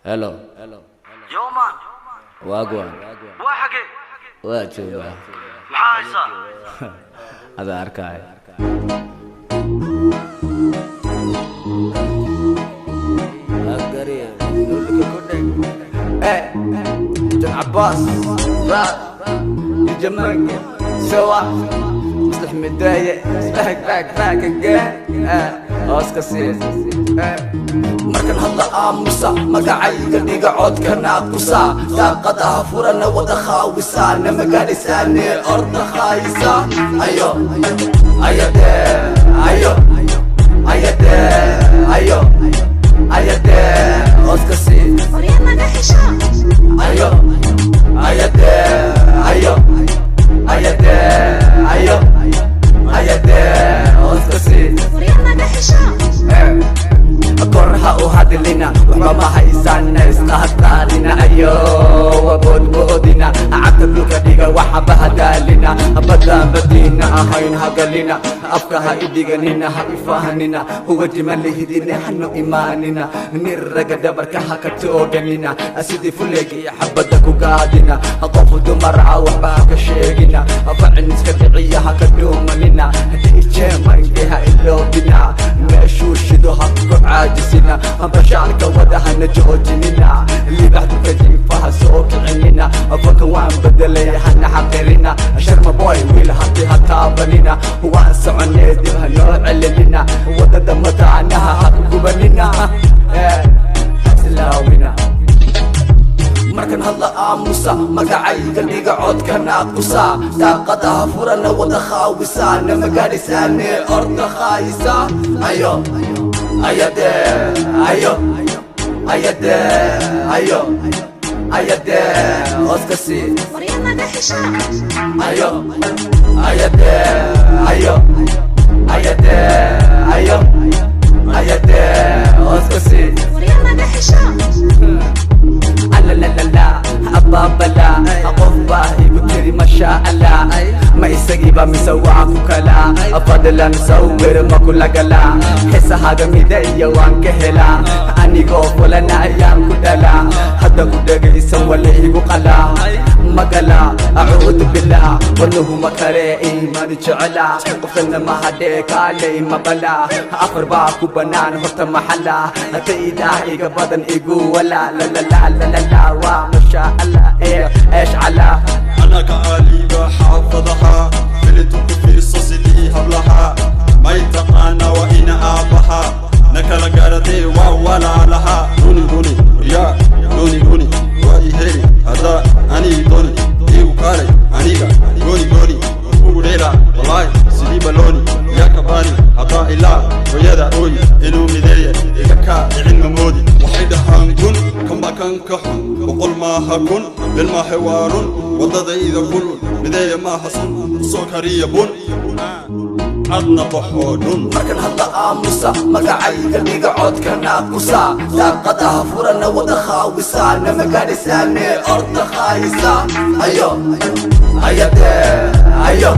هلو يومان واقوى واحقي واجوبة محايصة هذا أركاي أقري نقول لك كله ايه جن عباس راب الجمال سوا مصلح متضايق باك again أوسكسيس markan hadla aamusa magacayga dhiga codkana qusa daaqadaha furana wada khaawisa nama gaadhisaane orda khaayisa ayo ayade ayo ayade ayo ayade oskasi ayo ayade ayo ayade ayo ayade oskasi korha u hadlina waxba ma haysana isla hadlaalina ayo waboodboodina cabdulka dhiga waxba hadaalina badan badina ahayn hagalina afka ha idhiganina ha ifahanina huwa jimalihidina hanu imaanina niraga dhabarka ha ka tooganina sidii fuleegi xabada ku gaadina qofu dumar waxba ka sheegina facin iska dhiciya ha ka dhuumanina jeema indheha iloobina meeshuu shido ha ku caajisina bashaalka wadahana joojinina libaxdu kadiifaha soo kicinina fanka waan bedelay hana xaqirina sharma boy wiil hadii ha taabanina waan soconee dib ha noo celinina wadada mataanaha ha ku gubanina islaawina markan hadla aamusa magacayga dhiga codkana qusa daaqadaha furana wada khaawisa nama gaadhisaane orda khaayisa ayo ayade ayo ayade ayo ayade oskasi ayo ayade ayo ayade ayo ayade oskasi la la la la ababala aqofahi bukiri ma sha Allah ma isagiba misawa kala afadlan sawir ma kulagala hisahaga midaya waan ka hela anigo fulana ayaan ku dhala hadda ku dhagaysan wala igu qala magala a'udhu billah wallahu makare iman jecla qofna ma hade kale ma bala afar ba ku banaan horta mahalla tayda iga badan igu wala la la la la la wa ma sha Allah ايش على انا كاليبه حافظها فلتك في صصلي هبلها ما يتقانا وإن آبها نكلا قردي ولا لها دوني يا دوني وإيهري هذا أني دوني إيو كاري أنيقا دوني وريرا والله سليبا لوني يا كباني هذا إلا ويدا روي إنو مذية إكاكا علم مودي وحيدها نكون كما كان كحن وقل ما هكون بالما حوار وضد إذا كل مذية ما حسن سكرية بون عدنا بحودون markan hadla aamusa magacayga dhiga codkana qusa daaqadaha furana wada khaawisa nama gaadhisaane orda khaayisa ayo ayade ayo